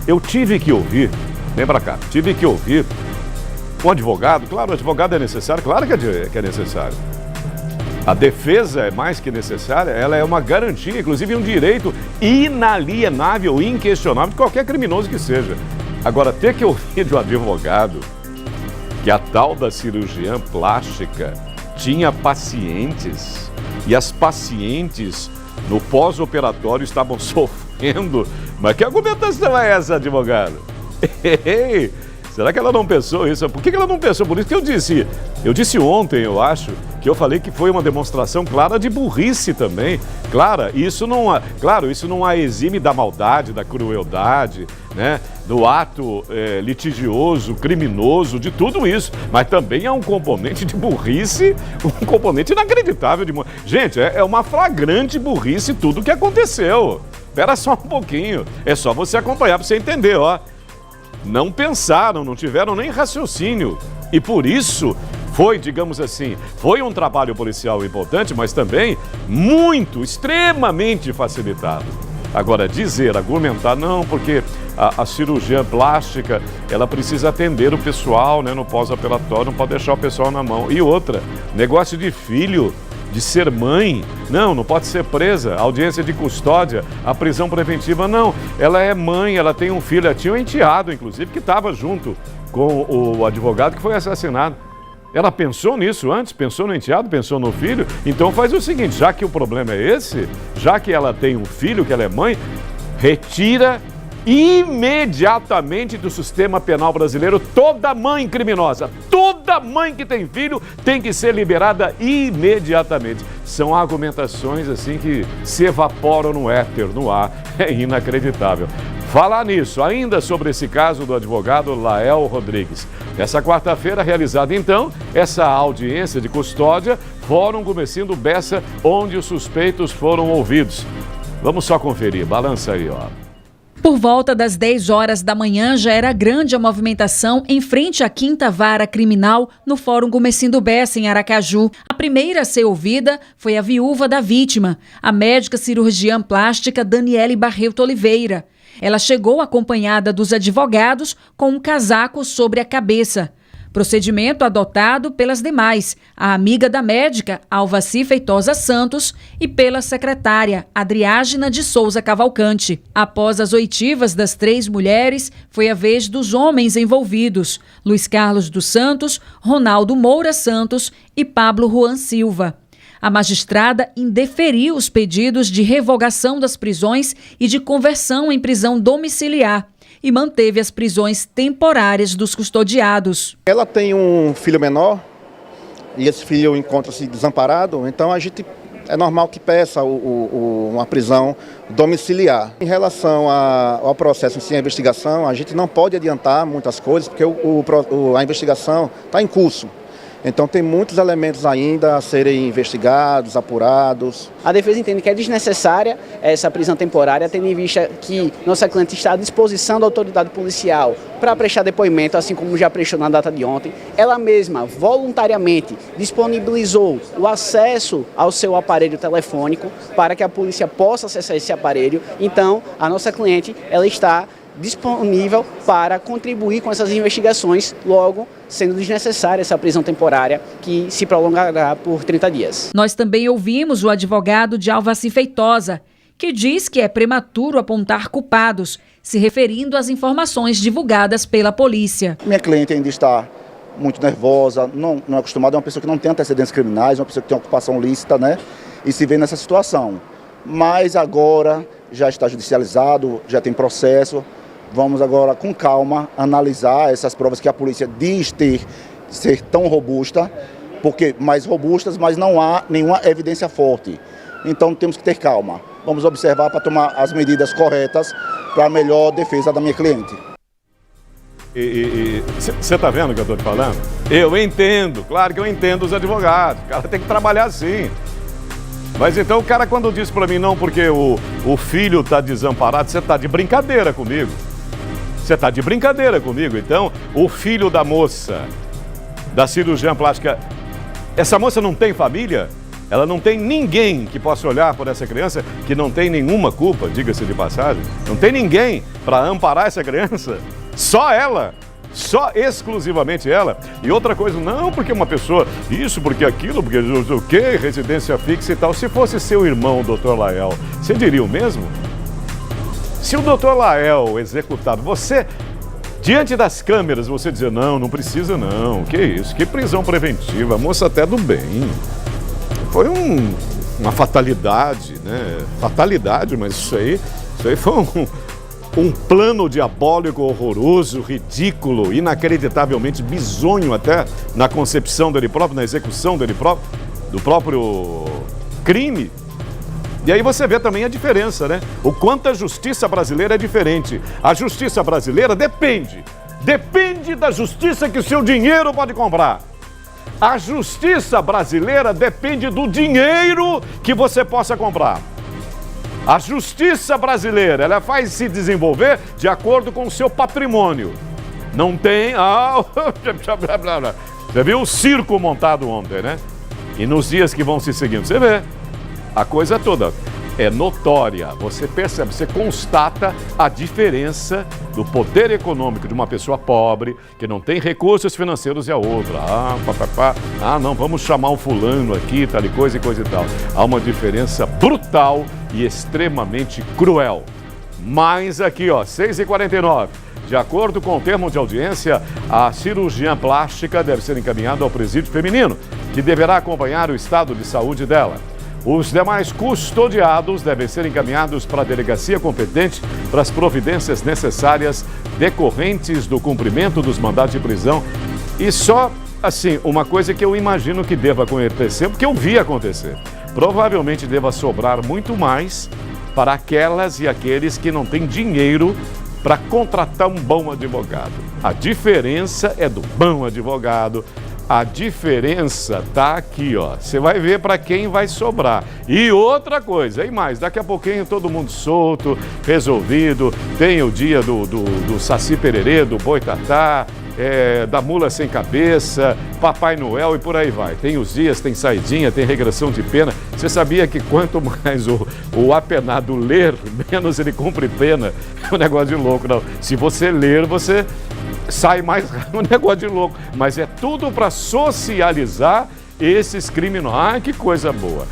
eu tive que ouvir, vem pra cá, tive que ouvir um advogado. Claro, o advogado é necessário, claro que é necessário. A defesa é mais que necessária, ela é uma garantia, inclusive um direito inalienável, inquestionável de qualquer criminoso que seja. Agora, ter que ouvir de um advogado que a tal da cirurgiã plástica tinha pacientes e as pacientes no pós-operatório estavam sofrendo. Mas que argumentação é essa, advogado? Será que ela não pensou isso? Por que ela não pensou? Por isso que eu disse ontem, eu acho, que eu falei que foi uma demonstração clara de burrice também. Claro, isso não a exime da maldade, da crueldade, né? Do ato litigioso, criminoso, de tudo isso. Mas também há um componente de burrice, um componente inacreditável. Gente, é uma flagrante burrice tudo o que aconteceu. Espera só um pouquinho, é só você acompanhar para você entender, ó. Não pensaram, não tiveram nem raciocínio. E por isso foi, digamos assim, foi um trabalho policial importante, mas também muito, extremamente facilitado. Agora, argumentar, não, porque a cirurgia plástica, ela precisa atender o pessoal, né, no pós-operatório, não pode deixar o pessoal na mão. E outra, negócio de filho, de ser mãe, não pode ser presa, audiência de custódia, a prisão preventiva, não. Ela é mãe, ela tem um filho, ela tinha um enteado, inclusive, que estava junto com o advogado que foi assassinado. Ela pensou nisso antes, pensou no enteado, pensou no filho. Então faz o seguinte, já que o problema é esse, já que ela tem um filho, que ela é mãe, retira imediatamente do sistema penal brasileiro toda mãe criminosa. Toda mãe que tem filho tem que ser liberada imediatamente. São argumentações assim que se evaporam no éter, no ar. É inacreditável. Falar nisso, ainda sobre esse caso do advogado Lael Rodrigues. Nessa quarta-feira, realizada então essa audiência de custódia, Fórum Gumecindo Bessa, onde os suspeitos foram ouvidos. Vamos só conferir, balança aí, ó. Por volta das 10 horas da manhã, já era grande a movimentação em frente à 5ª Vara Criminal no Fórum Gumecindo Bessa, em Aracaju. A primeira a ser ouvida foi a viúva da vítima, a médica cirurgiã plástica Daniele Barreto Oliveira. Ela chegou acompanhada dos advogados com um casaco sobre a cabeça. Procedimento adotado pelas demais, a amiga da médica, Alvaci Feitosa Santos, e pela secretária, Adriágina de Souza Cavalcante. Após as oitivas das 3 mulheres, foi a vez dos homens envolvidos, Luiz Carlos dos Santos, Ronaldo Moura Santos e Pablo Juan Silva. A magistrada indeferiu os pedidos de revogação das prisões e de conversão em prisão domiciliar e manteve as prisões temporárias dos custodiados. Ela tem um filho menor e esse filho encontra-se desamparado, então é normal que peça uma prisão domiciliar. Em relação ao processo em si, a investigação, a gente não pode adiantar muitas coisas porque a investigação está em curso. Então tem muitos elementos ainda a serem investigados, apurados. A defesa entende que é desnecessária essa prisão temporária, tendo em vista que nossa cliente está à disposição da autoridade policial para prestar depoimento, assim como já prestou na data de ontem. Ela mesma, voluntariamente, disponibilizou o acesso ao seu aparelho telefônico para que a polícia possa acessar esse aparelho. Então, a nossa cliente, ela está disponível para contribuir com essas investigações, logo sendo desnecessária essa prisão temporária que se prolongará por 30 dias. Nós também ouvimos o advogado de Alvaci Feitosa, que diz que é prematuro apontar culpados, se referindo às informações divulgadas pela polícia. Minha cliente ainda está muito nervosa, não é acostumada, é uma pessoa que não tem antecedentes criminais, uma pessoa que tem ocupação lícita, né? E se vê nessa situação. Mas agora já está judicializado, já tem processo. Vamos agora, com calma, analisar essas provas que a polícia diz ser tão robusta, mais robustas, mas não há nenhuma evidência forte. Então temos que ter calma. Vamos observar para tomar as medidas corretas para a melhor defesa da minha cliente. Você está vendo o que eu estou te falando? Eu entendo, claro que eu entendo os advogados. O cara tem que trabalhar assim. Mas então o cara quando diz para mim, não, porque o filho está desamparado, você está de brincadeira comigo. Você está de brincadeira comigo. Então, o filho da moça, da cirurgiã plástica, essa moça não tem família? Ela não tem ninguém que possa olhar por essa criança que não tem nenhuma culpa, diga-se de passagem. Não tem ninguém para amparar essa criança. Só ela. Só exclusivamente ela. E outra coisa, não porque uma pessoa, isso, porque aquilo, porque não sei o quê, residência fixa e tal. Se fosse seu irmão, o doutor Lael, você diria o mesmo? Se o doutor Lael executado, você, diante das câmeras, você dizer, não precisa não, que isso, que prisão preventiva, a moça até do bem. Foi uma fatalidade, né? Fatalidade, mas isso aí foi um plano diabólico, horroroso, ridículo, inacreditavelmente bizonho até na concepção dele próprio, na execução dele próprio, do próprio crime. E aí você vê também a diferença, né? O quanto a justiça brasileira é diferente. A justiça brasileira depende da justiça que o seu dinheiro pode comprar. A justiça brasileira depende do dinheiro que você possa comprar. A justiça brasileira, ela faz se desenvolver de acordo com o seu patrimônio. Não tem... Você viu o circo montado ontem, né? E nos dias que vão se seguindo, você vê. A coisa toda é notória. Você percebe, você constata a diferença do poder econômico de uma pessoa pobre, que não tem recursos financeiros, e a outra. Não, vamos chamar um fulano aqui, tal e coisa e tal. Há uma diferença brutal e extremamente cruel. Mas aqui, ó, 6h49. De acordo com o termo de audiência, a cirurgiã plástica deve ser encaminhada ao presídio feminino, que deverá acompanhar o estado de saúde dela. Os demais custodiados devem ser encaminhados para a delegacia competente para as providências necessárias decorrentes do cumprimento dos mandados de prisão. E só, assim, uma coisa que eu imagino que deva acontecer, porque eu vi acontecer. Provavelmente deva sobrar muito mais para aquelas e aqueles que não têm dinheiro para contratar um bom advogado. A diferença é do bom advogado. A diferença tá aqui, ó. Você vai ver para quem vai sobrar. E outra coisa, e mais, daqui a pouquinho todo mundo solto, resolvido. Tem o dia do Saci Pererê, do Boitatá, da Mula Sem Cabeça, Papai Noel e por aí vai. Tem os dias, tem saidinha, tem regressão de pena. Você sabia que quanto mais o apenado ler, menos ele cumpre pena? É um negócio de louco, não. Se você ler, você sai mais um negócio de louco, mas é tudo para socializar esses criminosos. Ah, que coisa boa.